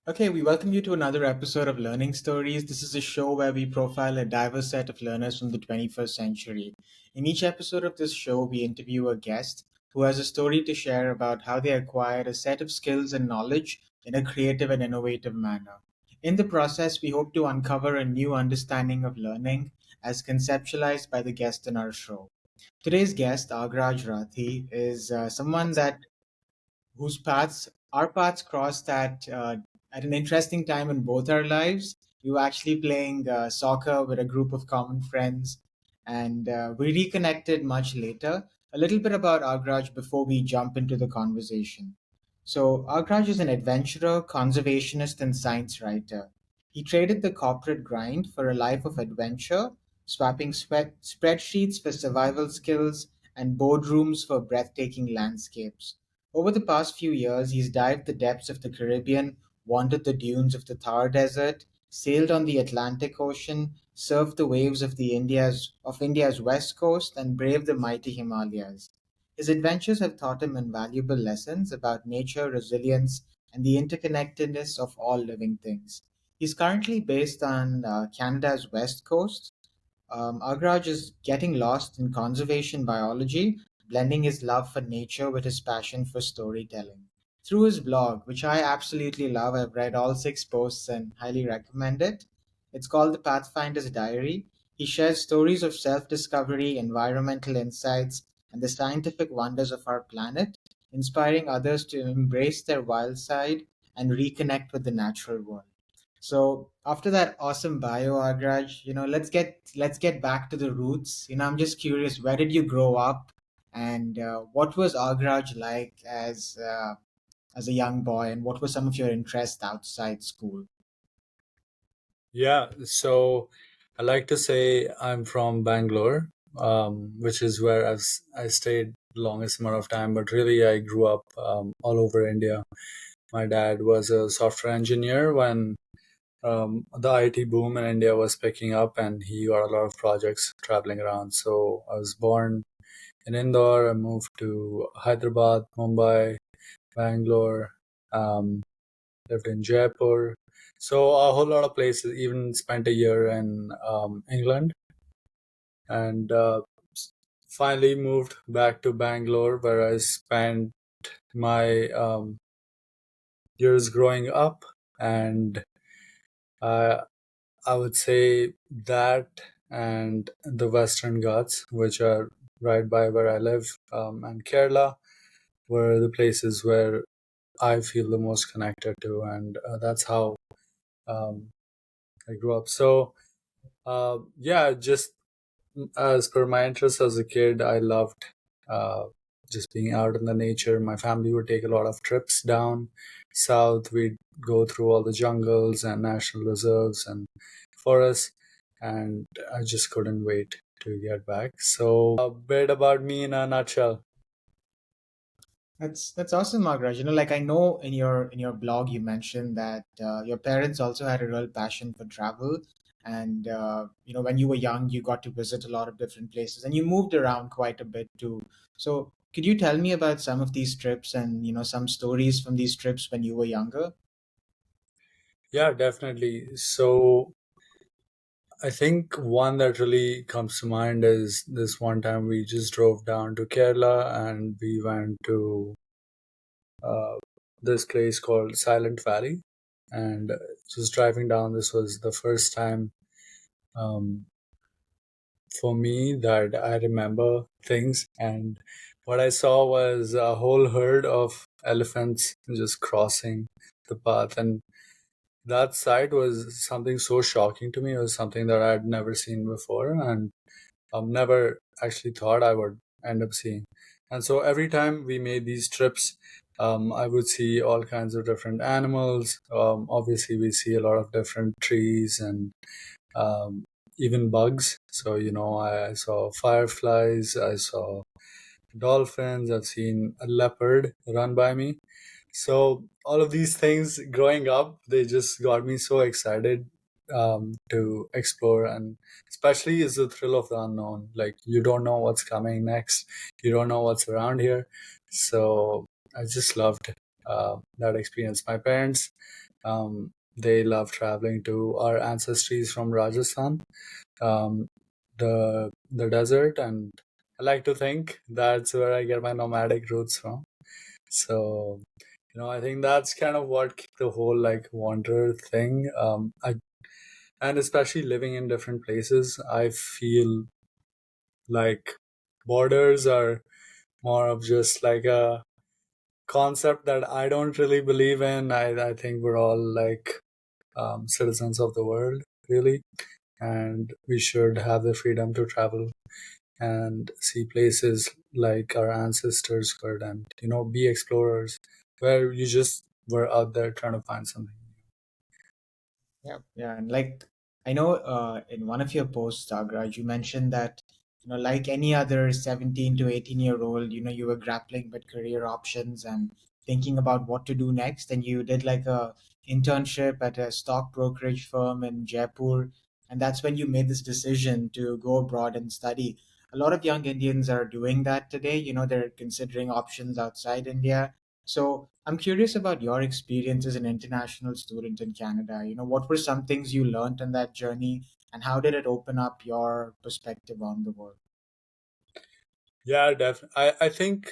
Okay, we welcome you to another episode of Learning Stories. This is a show where we profile a diverse set of learners from the 21st century. In each episode of this show, we interview a guest who has a story to share about how they acquired a set of skills and knowledge in a creative and innovative manner. In the process, we hope to uncover a new understanding of learning as conceptualized by the guest in our show. Today's guest, Agraj Rathi, is someone that whose paths our paths crossed at an interesting time in both our lives. We were actually playing soccer with a group of common friends, and we reconnected much later. A little bit about Agraj before we jump into the conversation. So, Agraj is an adventurer, conservationist, and science writer. He traded the corporate grind for a life of adventure, swapping spreadsheets for survival skills and boardrooms for breathtaking landscapes. Over the past few years, he's dived the depths of the Caribbean, wandered the dunes of the Thar Desert, sailed on the Atlantic Ocean, surfed the waves of India's west coast, and braved the mighty Himalayas. His adventures have taught him invaluable lessons about nature, resilience, and the interconnectedness of all living things. He's currently based on Canada's west coast. Agraj is getting lost in conservation biology, blending his love for nature with his passion for storytelling. Through his blog, which I absolutely love, I've read all six posts and highly recommend it. It's called The Pathfinder's Diary. He shares stories of self discovery, environmental insights, and the scientific wonders of our planet, inspiring others to embrace their wild side and reconnect with the natural world. So after that awesome bio, Agraj, let's get back to the roots. I'm just curious, where did you grow up, and what was Agraj like as a young boy, and what were some of your interests outside school? Yeah, so I like to say I'm from Bangalore, which is where I stayed the longest amount of time, but really I grew up all over India. My dad was a software engineer when the IT boom in India was picking up, and he got a lot of projects traveling around. So I was born in Indore. I moved to Hyderabad, Mumbai, Bangalore, um, lived in Jaipur. So a whole lot of places, even spent a year in England, and finally moved back to Bangalore, where I spent my years growing up. And uh, I would say that and the Western Ghats, which are right by where I live, and Kerala, were the places where I feel the most connected to, and that's how um, I grew up. So, yeah, just as per my interest as a kid, I loved uh, just being out in the nature. My family would take a lot of trips down south. We'd go through all the jungles and national reserves and forests, and I just couldn't wait to get back. So, a bit about me in a nutshell. That's awesome, Agraj. Like I know in your blog you mentioned that your parents also had a real passion for travel, and when you were young, you got to visit a lot of different places, and you moved around quite a bit too. So, could you tell me about some of these trips and some stories from these trips when you were younger? Yeah, definitely. So, I think one that really comes to mind is this one time we just drove down to Kerala and we went to uh, this place called Silent Valley. And just driving down, this was the first time um, for me that I remember things. And what I saw was a whole herd of elephants just crossing the path. And that sight was something so shocking to me. It was something that I had never seen before. And never actually thought I would end up seeing. And so every time we made these trips, I would see all kinds of different animals. Obviously, we see a lot of different trees and um, even bugs. So, I saw fireflies, I saw dolphins, I've seen a leopard run by me. So all of these things growing up, they just got me so excited to explore, and especially is the thrill of the unknown. Like you don't know what's coming next, you don't know what's around here. So I just loved that experience. My parents, they love traveling to our ancestries from Rajasthan, um, the desert, and I like to think that's where I get my nomadic roots from. So, I think that's kind of what the whole like wanderer thing. And especially living in different places, I feel like borders are more of just like a concept that I don't really believe in. I think we're all like citizens of the world, really, and we should have the freedom to travel and see places like our ancestors could, and be explorers where you just were out there trying to find something. Yeah, yeah, and like I know in one of your posts, Agraj, you mentioned that like any other 17 to 18-year-old, you were grappling with career options and thinking about what to do next, and you did like a internship at a stock brokerage firm in Jaipur, and that's when you made this decision to go abroad and study. A lot of young Indians are doing that today. They're considering options outside India. So I'm curious about your experience as an international student in Canada. What were some things you learned on that journey, and how did it open up your perspective on the world? Yeah, definitely. I think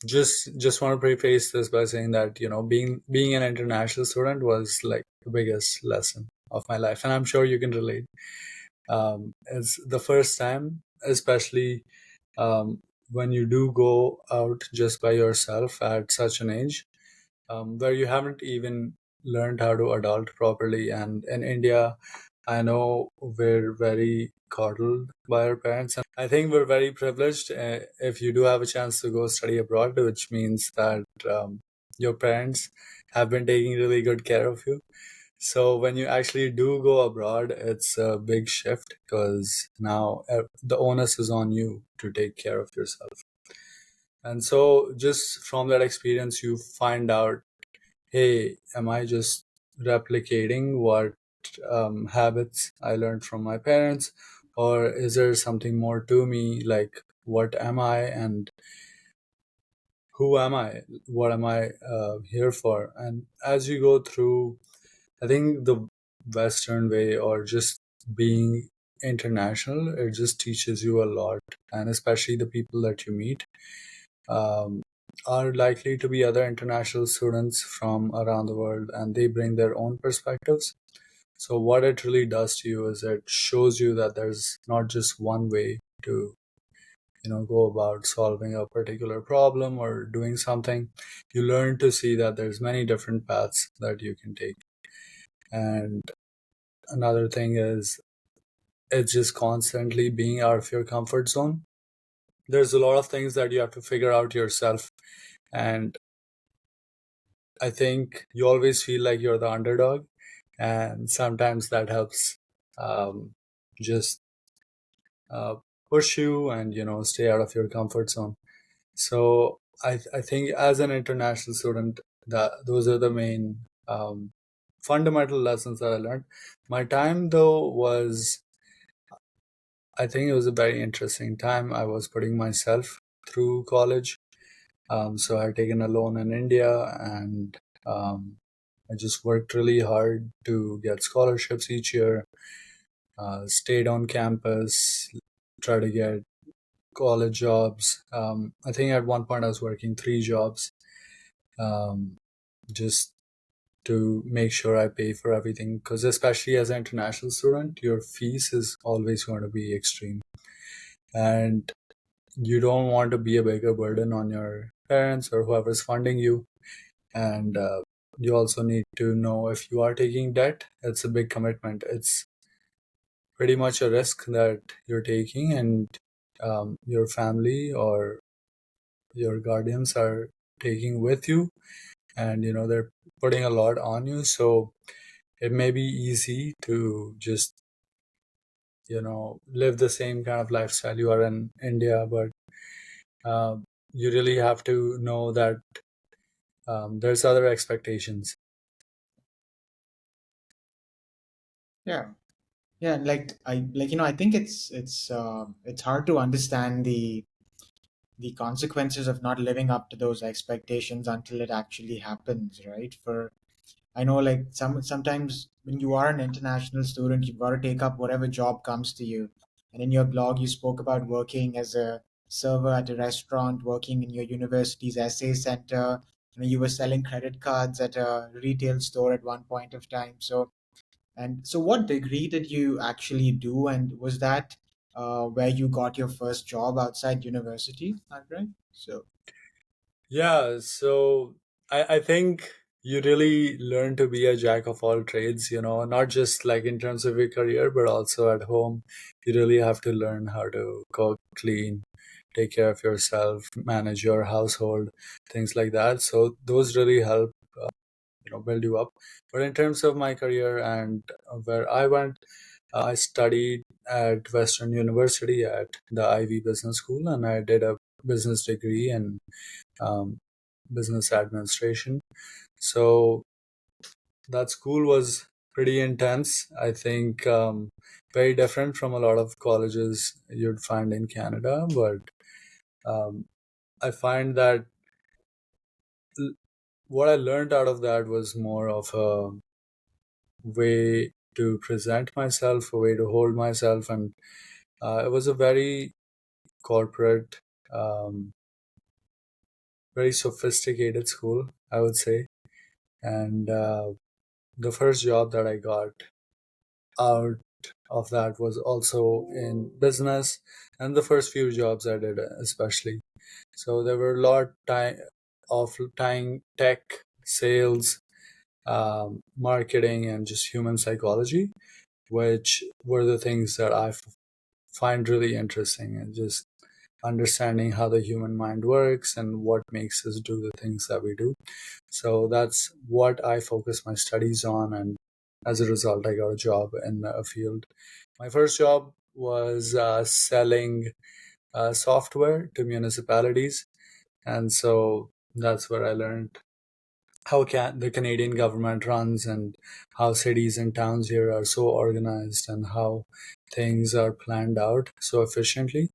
just want to preface this by saying that being an international student was like the biggest lesson of my life, and I'm sure you can relate. It's the first time, especially um, when you do go out just by yourself at such an age, where you haven't even learned how to adult properly. And in India, I know we're very coddled by our parents, and I think we're very privileged if you do have a chance to go study abroad, which means that your parents have been taking really good care of you. So when you actually do go abroad, it's a big shift because now the onus is on you to take care of yourself. And so just from that experience, you find out, hey, am I just replicating what habits I learned from my parents? Or is there something more to me? Like, what am I and who am I? What am I here for? And as you go through, I think the Western way or just being international, it just teaches you a lot. And especially the people that you meet um, are likely to be other international students from around the world, and they bring their own perspectives. So, what it really does to you is it shows you that there's not just one way to go about solving a particular problem or doing something. You learn to see that there's many different paths that you can take. And another thing is it's just constantly being out of your comfort zone. There's a lot of things that you have to figure out yourself, and I think you always feel like you're the underdog, and sometimes that helps just uh, push you and stay out of your comfort zone. So I think as an international student, that those are the main fundamental lessons that I learned. My time though was, I think it was a very interesting time. I was putting myself through college. So I had taken a loan in India, and I just worked really hard to get scholarships each year, stayed on campus, try to get college jobs. I think at one point I was working three jobs um, just to make sure I pay for everything. Because especially as an international student, your fees is always going to be extreme. And you don't want to be a bigger burden on your parents or whoever's funding you. And you also need to know if you are taking debt, it's a big commitment. It's pretty much a risk that you're taking, and your family or your guardians are taking with you, and they're putting a lot on you. So it may be easy to just live the same kind of lifestyle you are in India, but uh, you really have to know that there's other expectations. Yeah, yeah, like I think it's hard to understand the consequences of not living up to those expectations until it actually happens, right? For I know, like sometimes when you are an international student, you've got to take up whatever job comes to you. And in your blog, you spoke about working as a server at a restaurant, working in your university's essay center. You were selling credit cards at a retail store at one point of time. So what degree did you actually do, and was that where you got your first job outside university? Right? So Yeah, so I think you really learn to be a jack of all trades, not just like in terms of your career, but also at home. You really have to learn how to cook, clean, take care of yourself, manage your household, things like that. So those really help, build you up. But in terms of my career and where I went, I studied at Western University at the Ivy Business School, and I did a business degree in um, business administration. So that school was pretty intense. I think very different from a lot of colleges you'd find in Canada. But um, I find that l- what I learned out of that was more of a way to present myself, a way to hold myself, and it was a very corporate, um, very sophisticated school, I would say. And the first job that I got out of that was also in business, and the first few jobs I did especially. So there were a lot of tying tech, sales, marketing, and just human psychology, which were the things that I find really interesting, and just understanding how the human mind works and what makes us do the things that we do. So that's what I focus my studies on, and as a result, I got a job in a field. My first job was selling software to municipalities, and so that's where I learned how the Canadian government runs, and how cities and towns here are so organized, and how things are planned out so efficiently.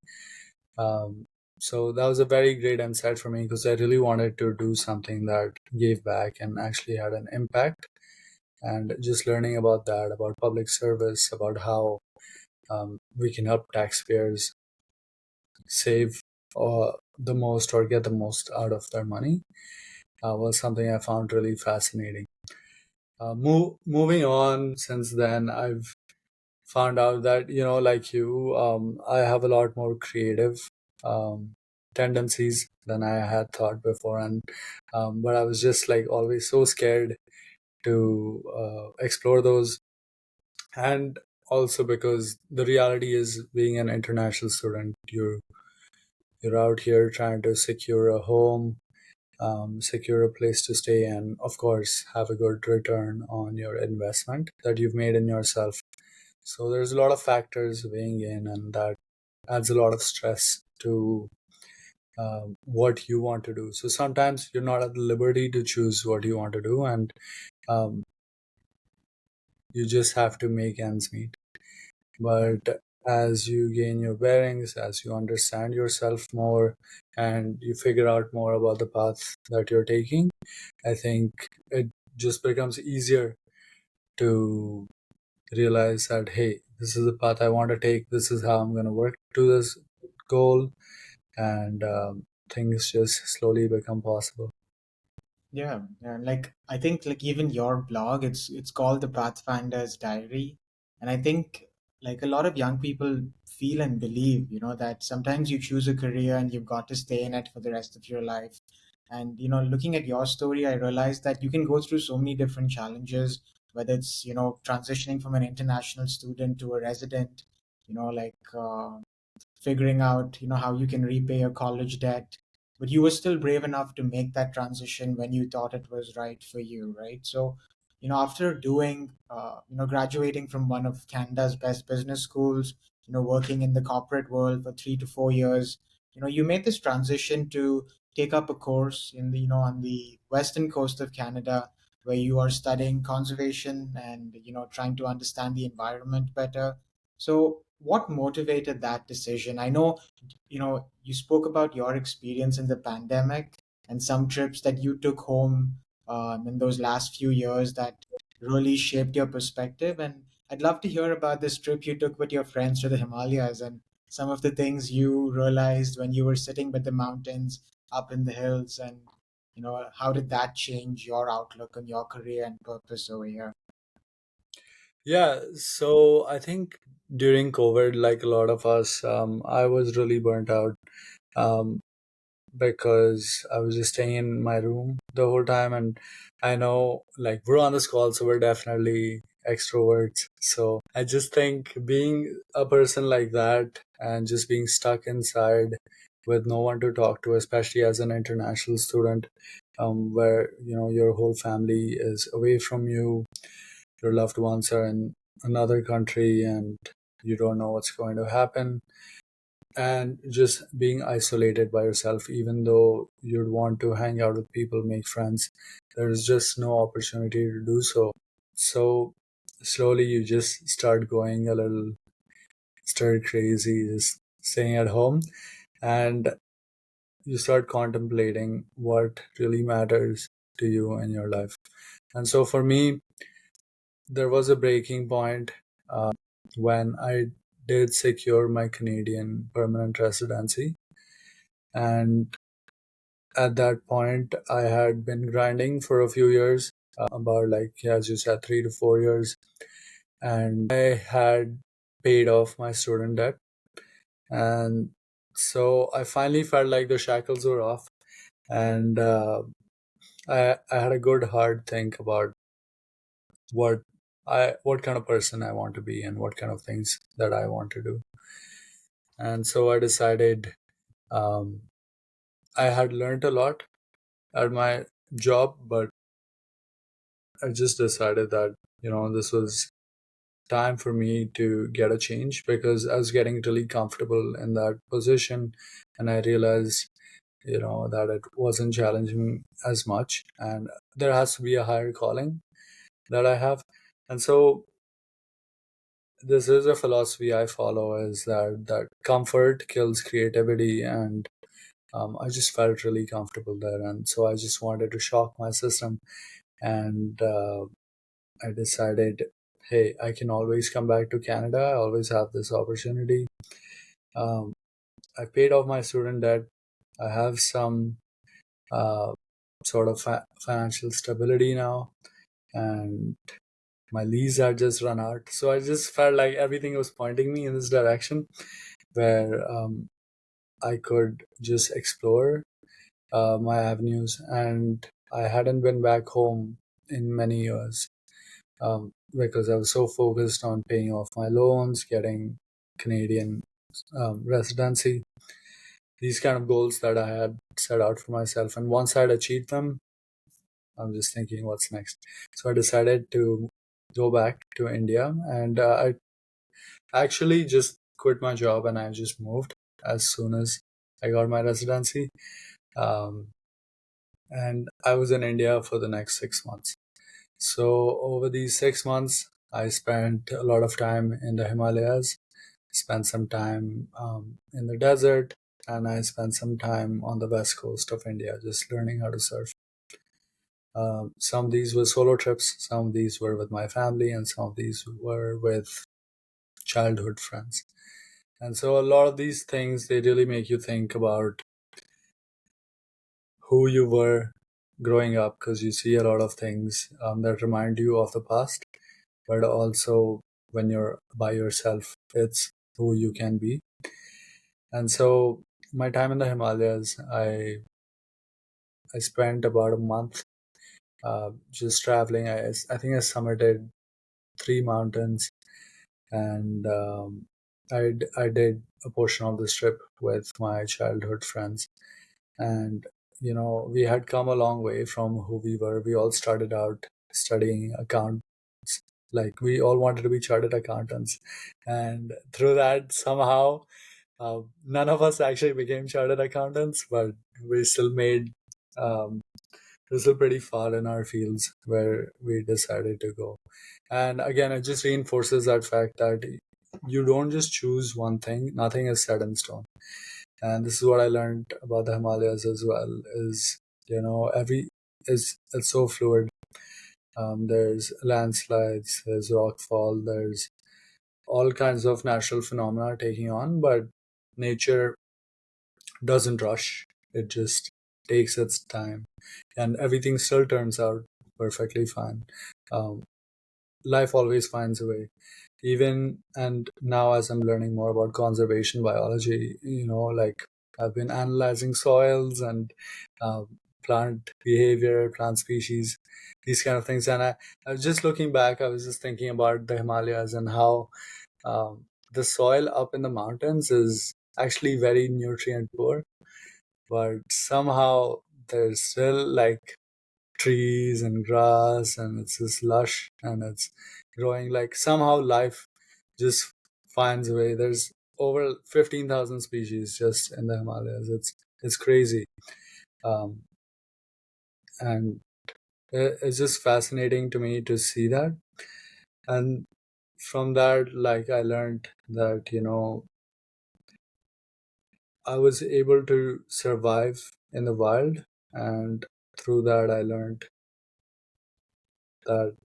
Um, so that was a very great insight for me, because I really wanted to do something that gave back and actually had an impact. And just learning about that, about public service, about how we can help taxpayers save the most or get the most out of their money, was something I found really fascinating. Moving on, since then, I've found out that, like you, I have a lot more creative um, tendencies than I had thought before. And but I was just like always so scared to explore those. And also because the reality is, being an international student, you're out here trying to secure a home, secure a place to stay, and of course have a good return on your investment that you've made in yourself. So there's a lot of factors weighing in, and that adds a lot of stress to what you want to do. So sometimes you're not at the liberty to choose what you want to do, and um, you just have to make ends meet. But as you gain your bearings, as you understand yourself more, and you figure out more about the path that you're taking, I think it just becomes easier to realize that, hey, this is the path I want to take, this is how I'm going to work to this goal, and things just slowly become possible. yeah, and like I think like even your blog, it's called the Pathfinder's Diary, and I think like a lot of young people feel and believe, that sometimes you choose a career and you've got to stay in it for the rest of your life. And looking at your story, I realized that you can go through so many different challenges, whether it's transitioning from an international student to a resident, like figuring out how you can repay your college debt, but you were still brave enough to make that transition when you thought it was right for you, right? So after doing graduating from one of Canada's best business schools, working in the corporate world for 3 to 4 years, you made this transition to take up a course in the on the western coast of Canada, where you are studying conservation and trying to understand the environment better. So what motivated that decision? I know, you spoke about your experience in the pandemic and some trips that you took home in those last few years that really shaped your perspective. And I'd love to hear about this trip you took with your friends to the Himalayas and some of the things you realized when you were sitting with the mountains up in the hills. And how did that change your outlook on your career and purpose over here? Yeah, so I think during COVID, like a lot of us, I was really burnt out. Um, because I was just staying in my room the whole time. And I know, like, we're on this call, so we're definitely extroverts. So I just think being a person like that and just being stuck inside with no one to talk to, especially as an international student, where your whole family is away from you, your loved ones are in another country, and you don't know what's going to happen, and just being isolated by yourself, even though you'd want to hang out with people, make friends, there's just no opportunity to do so. So slowly you just start going a little stir crazy, just staying at home, and you start contemplating what really matters to you in your life. And so for me, there was a breaking point when I did secure my Canadian permanent residency. And at that point, I had been grinding for a few years, about, like, yeah, as you said, 3 to 4 years. And I had paid off my student debt. And so I finally felt like the shackles were off. And I had a good hard think about what what kind of person I want to be and what kind of things that I want to do. And so I decided, um, I had learned a lot at my job, but I just decided that, this was time for me to get a change, because I was getting really comfortable in that position. And I realized, that it wasn't challenging as much, and there has to be a higher calling that I have. And so this is a philosophy I follow, is that comfort kills creativity. And I just felt really comfortable there. And so I just wanted to shock my system. And I decided, hey, I can always come back to Canada. I always have this opportunity. Um, I paid off my student debt. I have some uh, sort of financial stability now, and my lease had just run out. So I just felt like everything was pointing me in this direction, where I could just explore my avenues. And I hadn't been back home in many years, because I was so focused on paying off my loans, getting Canadian residency, these kind of goals that I had set out for myself. And once I'd achieved them, I'm just thinking, what's next? So I decided to go back to India, and I actually just quit my job and I just moved as soon as I got my residency. Um, and I was in India for the next 6 months. So over these 6 months, I spent a lot of time in the Himalayas, spent some time in the desert, and I spent some time on the west coast of India, just learning how to surf. Some of these were solo trips, some of these were with my family, and some of these were with childhood friends. And so a lot of these things, they really make you think about who you were growing up, because you see a lot of things that remind you of the past, but also when you're by yourself, it's who you can be. And so my time in the Himalayas, I spent about a month just traveling. I think I summited 3 mountains, and I did a portion of this trip with my childhood friends. And we had come a long way from who we were. We all started out studying accounts, like we all wanted to be chartered accountants. And through that, somehow, none of us actually became chartered accountants, but we still made, we're still pretty far in our fields where we decided to go. And again, it just reinforces that fact that you don't just choose one thing. Nothing is set in stone. And this is what I learned about the Himalayas as well. Is every is it's so fluid. There's landslides, there's rockfall, there's all kinds of natural phenomena taking on, but nature doesn't rush. It just takes its time, and everything still turns out perfectly fine. Um, Life always finds a way. Even and now, as I'm learning more about conservation biology, like I've been analyzing soils and plant behavior, plant species, these kind of things. And I was just looking back. I was just thinking about the Himalayas and how the soil up in the mountains is actually very nutrient poor, but somehow there's still like trees and grass, and it's just lush and it's growing. Like somehow life just finds a way. There's over 15,000 species just in the Himalayas. It's crazy. um, and it's just fascinating to me to see that. And from that, like, I learned that I was able to survive in the wild, and through that I learned that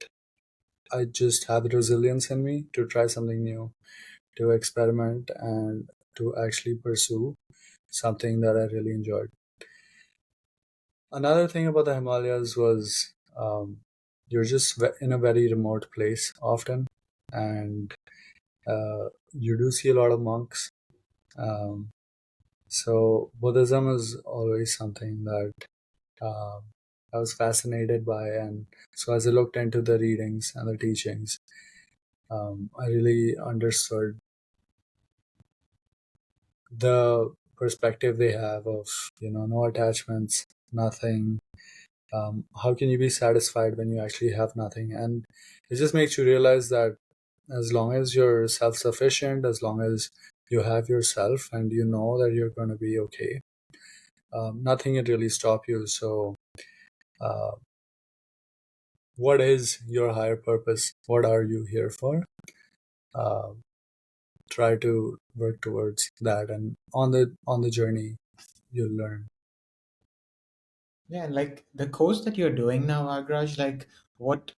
I just have the resilience in me to try something new, to experiment, and to actually pursue something that I really enjoyed. Another thing about the Himalayas was you're just in a very remote place often, and you do see a lot of monks. Um, so Buddhism is always something that um I was fascinated by, and so as I looked into the readings and the teachings, I really understood the perspective they have of no attachments, nothing. How can you be satisfied when you actually have nothing? And it just makes you realize that as long as you're self-sufficient, as long as you have yourself and you know that you're going to be okay, nothing can really stop you. So uh, what is your higher purpose? What are you here for? uh, Try to work towards that, and on the journey you'll learn. Yeah, and like the course that you're doing now, Agraj, like what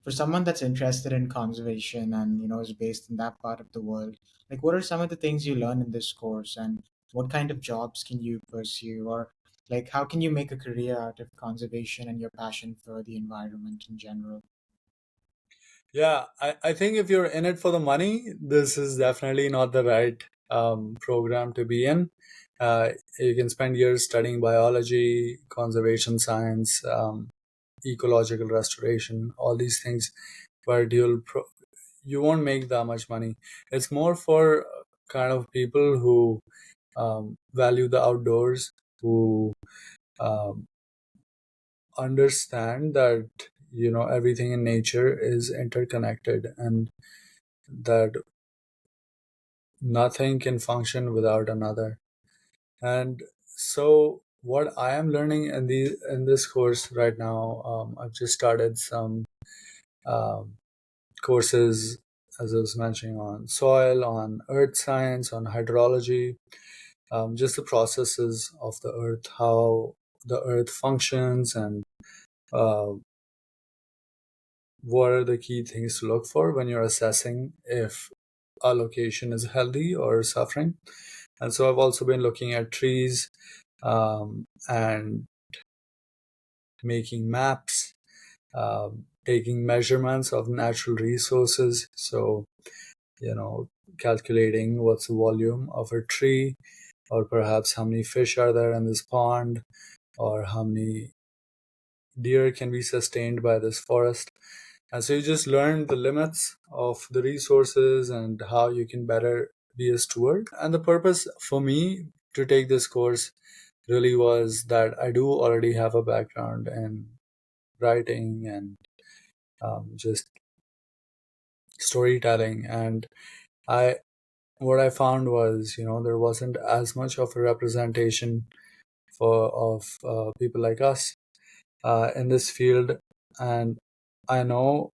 for someone that's interested in conservation and is based in that part of the world, like what are some of the things you learn in this course, and what kind of jobs can you pursue, or like how can you make a career out of conservation and your passion for the environment in general? Yeah, I think if you're in it for the money, this is definitely not the right program to be in. You can spend years studying biology, conservation science, ecological restoration, all these things, but you won't make that much money. It's more for kind of people who value the outdoors, who um, understand that everything in nature is interconnected, and that nothing can function without another. And so what I am learning in this course right now, I've just started some um, courses, as I was mentioning, on soil, on earth science, on hydrology, just the processes of the earth, how the earth functions, and uh, what are the key things to look for when you're assessing if a location is healthy or suffering. And so I've also been looking at trees, and making maps, taking measurements of natural resources. So, you know, calculating what's the volume of a tree, or perhaps how many fish are there in this pond, or how many deer can be sustained by this forest. And so you just learn the limits of the resources and how you can better be a steward. And the purpose for me to take this course really was that I do already have a background in writing and just storytelling. And I what I found was, there wasn't as much of a representation of people like us in this field. And I know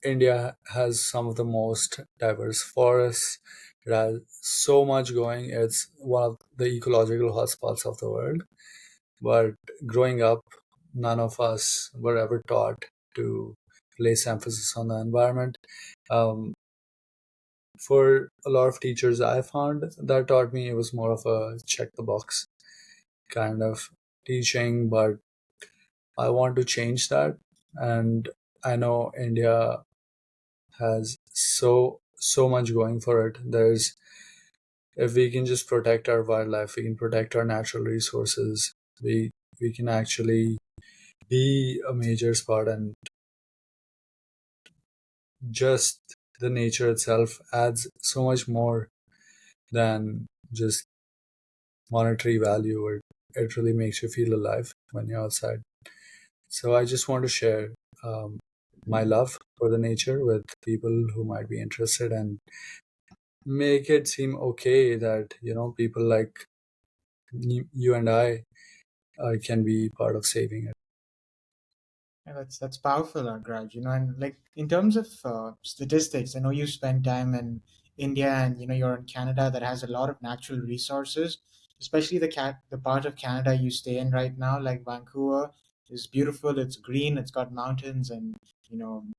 India has some of the most diverse forests. It has so much going. It's one of the ecological hotspots of the world. But growing up, none of us were ever taught to place emphasis on the environment. Um, for a lot of teachers I found that taught me, it was more of a check the box kind of teaching, but I want to change that. And I know India has so much going for it. There's If we can just protect our wildlife, we can protect our natural resources, we can actually be a major spot, and just the nature itself adds so much more than just monetary value. It really makes you feel alive when you're outside. So I just want to share um, my love for the nature with people who might be interested, and make it seem okay that people like you and I can be part of saving it. Yeah, that's powerful, Agraj. And like in terms of statistics, I know you spend time in India, and you're in Canada that has a lot of natural resources, especially the part of Canada you stay in right now, like Vancouver, is beautiful. It's green. It's got mountains and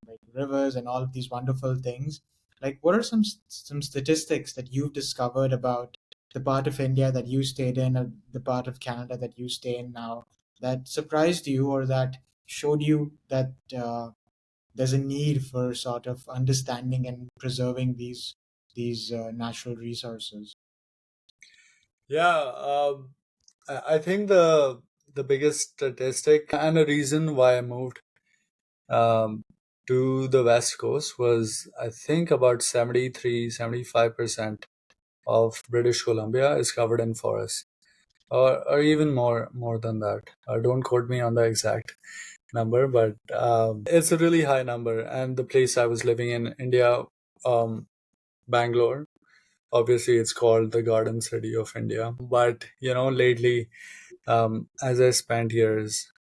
like rivers and all of these wonderful things. Like, what are some statistics that you've discovered about the part of India that you stayed in, or the part of Canada that you stay in now, that surprised you, or that showed you that there's a need for sort of understanding and preserving these natural resources? Yeah, I think the biggest statistic and a reason why I moved um, to the west coast was, I think, about 73-75% of British Columbia is covered in forests, or even more than that. Don't quote me on the exact number, but it's a really high number. And the place I was living in India, um, Bangalore, obviously it's called the Garden City of India. But lately, as I spent years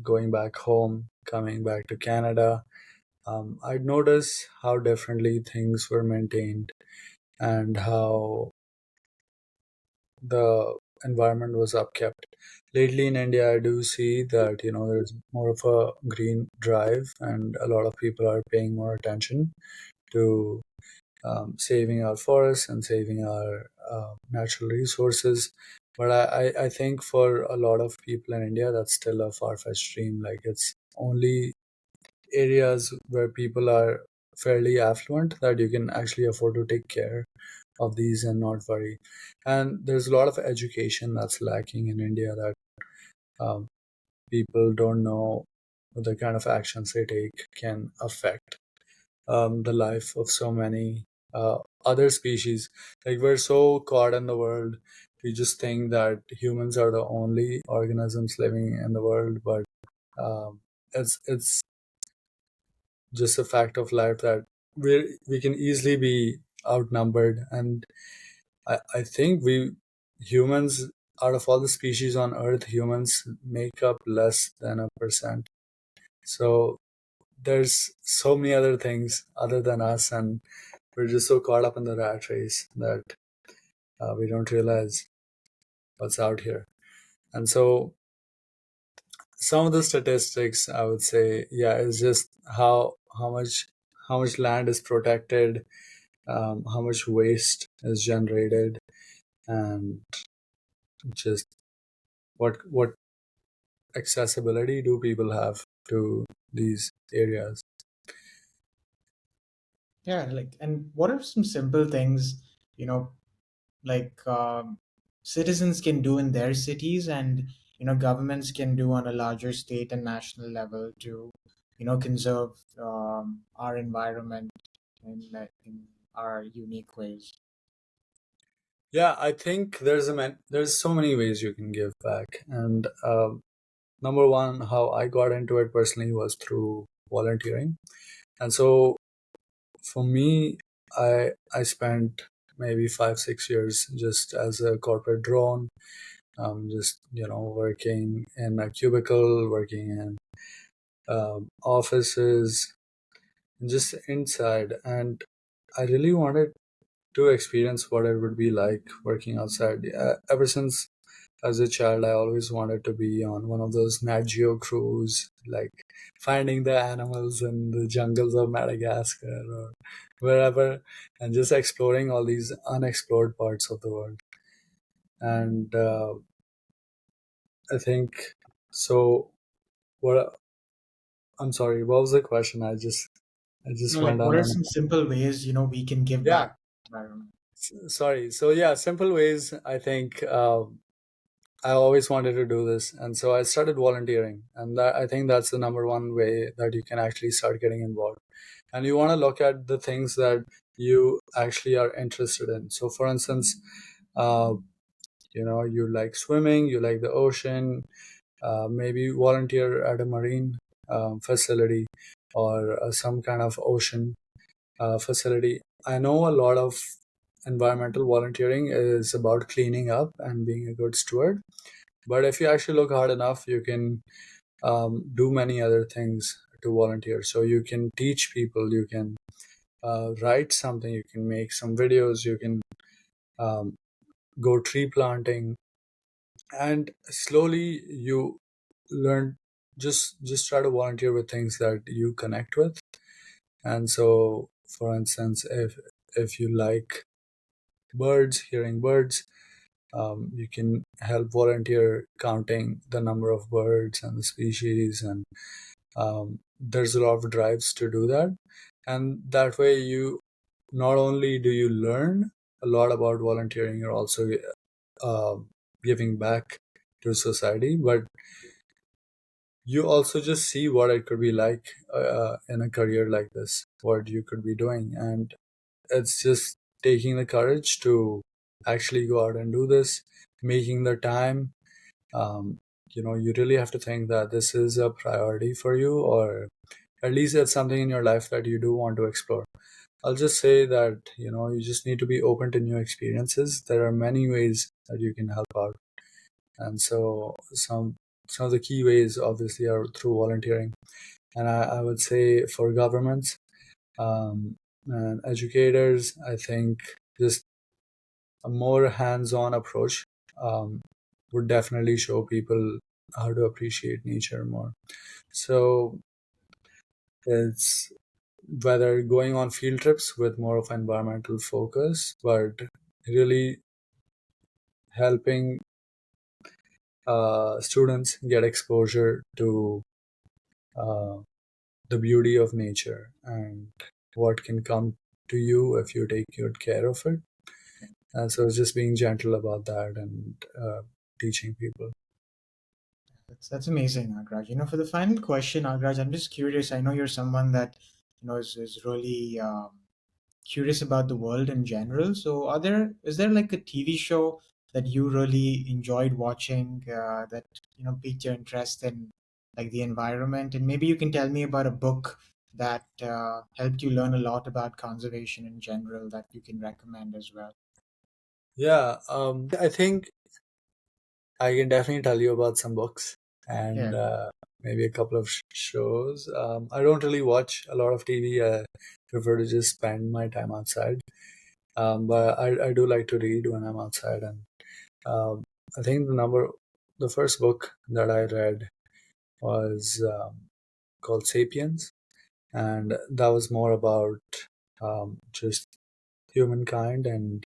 going back home, coming back to Canada, I'd notice how differently things were maintained, and how the environment was upkept. Lately in India, I do see that there's more of a green drive, and a lot of people are paying more attention to saving our forests and saving our natural resources. But I think for a lot of people in India, that's still a far-fetched dream. Like, it's only areas where people are fairly affluent that you can actually afford to take care of these and not worry. And there's a lot of education that's lacking in India, that um, people don't know the kind of actions they take can affect the life of so many other species. Like, we're so caught in the world, we just think that humans are the only organisms living in the world, but it's just a fact of life that we can easily be outnumbered. And I think we humans, out of all the species on earth, humans make up less than a percent. So there's so many other things other than us, and we're just so caught up in the rat race that we don't realize what's out here. And so some of the statistics, I would say, yeah, is just how much land is protected, how much waste is generated, and just what accessibility do people have to these areas. Yeah, like, and what are some simple things, you know, like citizens can do in their cities, and governments can do on a larger state and national level to conserve our environment in our unique ways? Yeah, I think there's so many ways you can give back. And number one, how I got into it personally was through volunteering. And so for me, I spent maybe 5-6 years just as a corporate drone, just working in a cubicle, working in offices, just inside. And I really wanted to experience what it would be like working outside. Ever since as a child, I always wanted to be on one of those Nat Geo crews, like finding the animals in the jungles of Madagascar or wherever, and just exploring all these unexplored parts of the world. And I think so. What I'm sorry, what was the question? I just Like went what on are and some simple ways, we can give yeah. back to the environment? Sorry. So yeah, simple ways. I think I always wanted to do this, and so I started volunteering, and I think that's the number one way that you can actually start getting involved. And you want to look at the things that you actually are interested in. So, for instance, uh, you like swimming, you like the ocean, maybe volunteer at a marine facility or some kind of ocean facility. I know a lot of environmental volunteering is about cleaning up and being a good steward. But if you actually look hard enough, you can do many other things to volunteer. So you can teach people, you can write something, you can make some videos, you can um, go tree planting, and slowly you learn. Just try to volunteer with things that you connect with. And so, for instance, if you like birds, hearing birds, you can help volunteer counting the number of birds and the species, and there's a lot of drives to do that. And that way, you not only do you learn a lot about volunteering, you're also uh, giving back to society, but you also just see what it could be like in a career like this, what you could be doing. And it's just taking the courage to actually go out and do this, making the time. um, you really have to think that this is a priority for you, or at least it's something in your life that you do want to explore. I'll just say that you just need to be open to new experiences. There are many ways that you can help out, and so some of the key ways obviously are through volunteering. And I would say for governments um, and educators, I think just a more hands-on approach um, would definitely show people how to appreciate nature more. So it's whether going on field trips with more of environmental focus, but really helping students get exposure to uh, the beauty of nature and what can come to you if you take good care of it. And so it's just being gentle about that and teaching people. That's amazing, Agraj. For the final question, Agraj, I'm just curious. I know you're someone that is really curious about the world in general. So, is there like a TV show that you really enjoyed watching that piqued your interest in like the environment? And maybe you can tell me about a book that helped you learn a lot about conservation in general that you can recommend as well. Yeah, I think I can definitely tell you about some books and Yeah. maybe a couple of shows. I don't really watch a lot of TV. I prefer to just spend my time outside. But I do like to read when I'm outside. And um, I think the first book that I read was called Sapiens. And that was more about just humankind and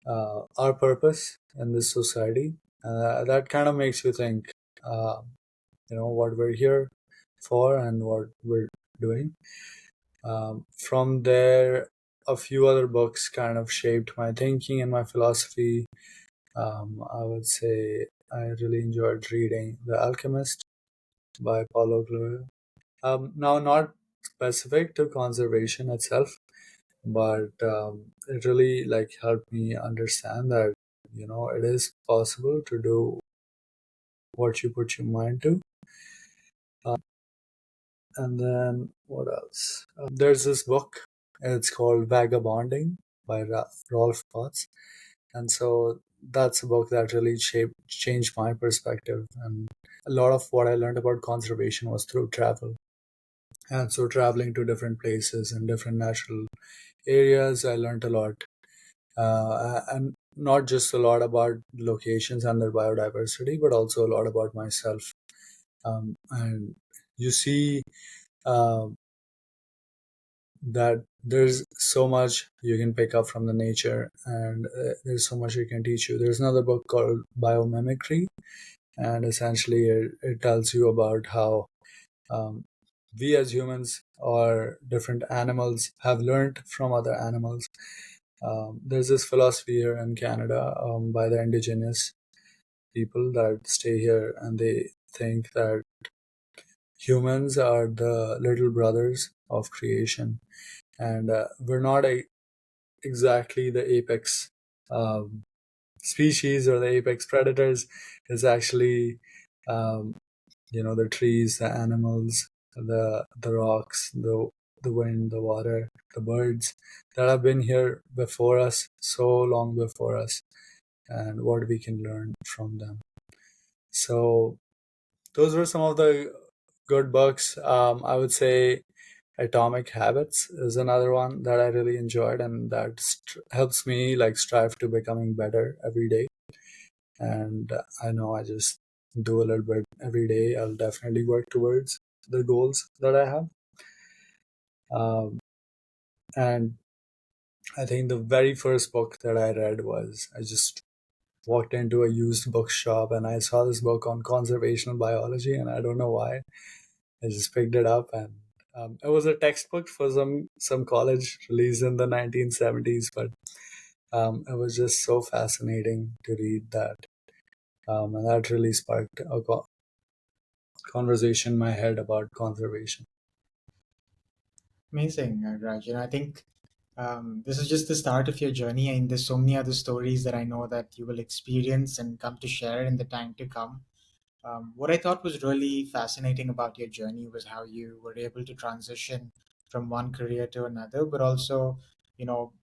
our purpose in this society. That kind of makes you think, uh, what we're here for and what we're doing. From there, a few other books kind of shaped my thinking and my philosophy. I would say I really enjoyed reading The Alchemist by Paulo Coelho. Now, not specific to conservation itself, but it really like helped me understand that it is possible to do what you put your mind to. Uh, and then what else? There's this book. It's called Vagabonding by Rolf Potts, and so that's a book that really changed my perspective. And a lot of what I learned about conservation was through travel. And so traveling to different places and different natural areas, I learned a lot. And not just a lot about locations and their biodiversity, but also a lot about myself. And you see uh, that there's so much you can pick up from the nature, and there's so much it can teach you. There's another book called Biomimicry, and essentially it tells you about how um, we as humans or different animals have learned from other animals. There's this philosophy here in Canada by the indigenous people that stay here, and they think that humans are the little brothers of creation, and we're not exactly the apex um, species or the apex predators. Is actually um, the trees, the animals, the rocks, the wind, the water, the birds that have been here before us, so long before us, and what we can learn from them. So those were some of the good books. I would say Atomic Habits is another one that I really enjoyed, and that helps me like strive to becoming better every day. And I know I just do a little bit every day. I'll definitely work towards the goals that I have. Um, and I think the very first book that I read was I just walked into a used bookshop and I saw this book on conservational biology, and I don't know why. I just picked it up, and it was a textbook for some college released in the 1970s, but it was just so fascinating to read that, and that really sparked a conversation in my head about conservation. Amazing, Raj. I think this is just the start of your journey, and there's so many other stories that I know that you will experience and come to share in the time to come. What I thought was really fascinating about your journey was how you were able to transition from one career to another, but also, you know,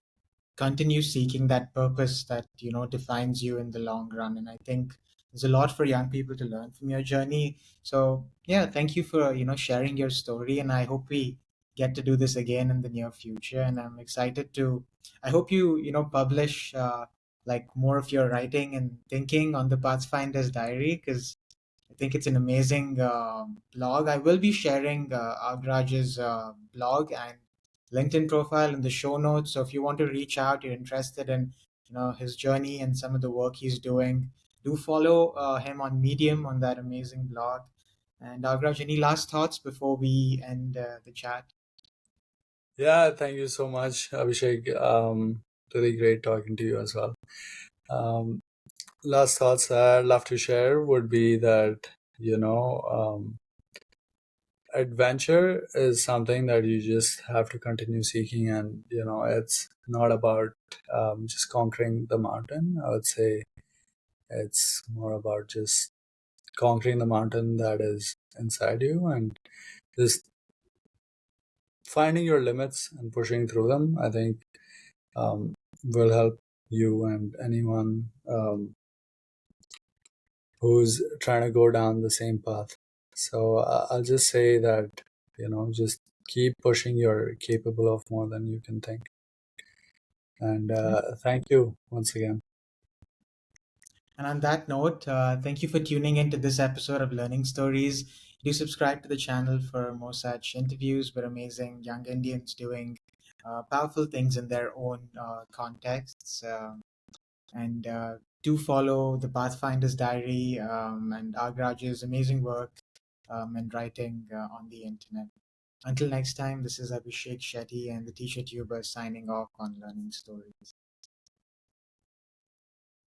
continue seeking that purpose that defines you in the long run. And I think there's a lot for young people to learn from your journey. So yeah, thank you for sharing your story, and I hope we get to do this again in the near future. And I'm excited to, I hope you publish like more of your writing and thinking on the Pathfinder's diary, because I think it's an amazing blog. I will be sharing Agraj's blog and LinkedIn profile in the show notes. So if you want to reach out, you're interested in his journey and some of the work he's doing, do follow him on Medium on that amazing blog. And Agraj, any last thoughts before we end the chat? Yeah, thank you so much, Abhishek. Really great talking to you as well. Um, Last thoughts I'd love to share would be that, you know, adventure is something that you just have to continue seeking, and, it's not about just conquering the mountain. I would say it's more about just conquering the mountain that is inside you, and just finding your limits and pushing through them. I think um, will help you and anyone who's trying to go down the same path. So I'll just say that, just keep pushing. You're capable of more than you can think. And Yeah. thank you once again. And on that note, thank you for tuning in to this episode of Learning Stories. Do subscribe to the channel for more such interviews with amazing young Indians doing powerful things in their own contexts. And do follow the Pathfinder's Diary and Agraj's amazing work and writing on the internet. Until next time, this is Abhishek Shetty and the Teacher Tuber signing off on Learning Stories.